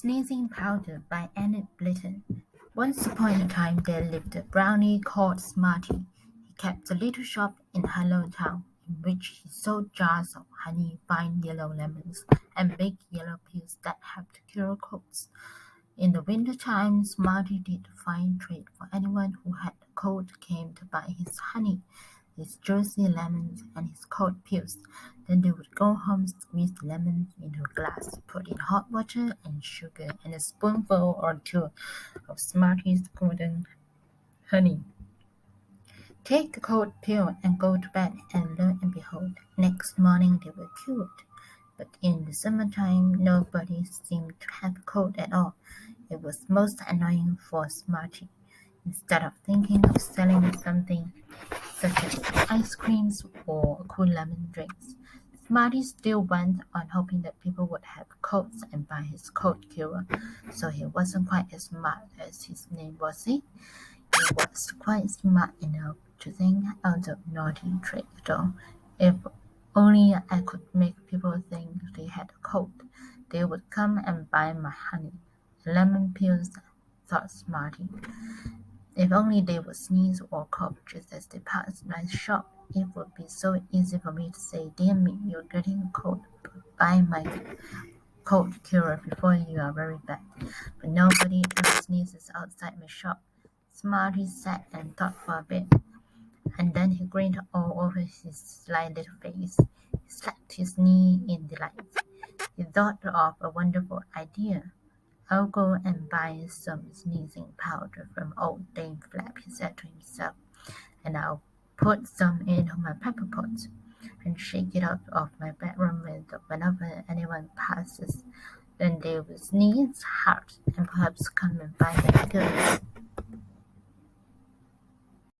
Sneezing Powder by Enid Blyton. Once upon a time there lived a brownie called Smarty. He kept a little shop in Hello Town, in which he sold jars of honey, fine yellow lemons, and big yellow pills that helped cure colds. In the winter time, Smarty did a fine trade for anyone who had a cold came to buy his honey, his juicy lemons, and his cold pills. Then they would go home, squeeze the lemons into a glass, put in hot water and sugar, and a spoonful or two of Smarty's golden honey. Take a cold pill and go to bed, and lo and behold, next morning they were cured. But in the summertime, nobody seemed to have a cold at all. It was most annoying for Smarty. Instead of thinking of selling something such as ice creams or cool lemon drinks, Smarty still went on hoping that people would have colds and buy his cold cure. So he wasn't quite as smart as his name, was he? He was quite smart enough to think out a naughty trick, though. If only I could make people think they had a cold, they would come and buy my honey. Lemon pills, thought Smarty. If only they would sneeze or cough just as they passed my shop, it would be so easy for me to say, "Dear me, you're getting a cold. Buy my cold cure before you are very bad." But nobody ever sneezes outside my shop. Smarty sat and thought for a bit, and then he grinned all over his sly little face. He slapped his knee in delight. He thought of a wonderful idea. "I'll go and buy some sneezing powder from old Dame Flap," he said to himself, "and I'll put some into my pepper pot, and shake it out of my bedroom window whenever anyone passes. Then they will sneeze hard, and perhaps come and buy my goods."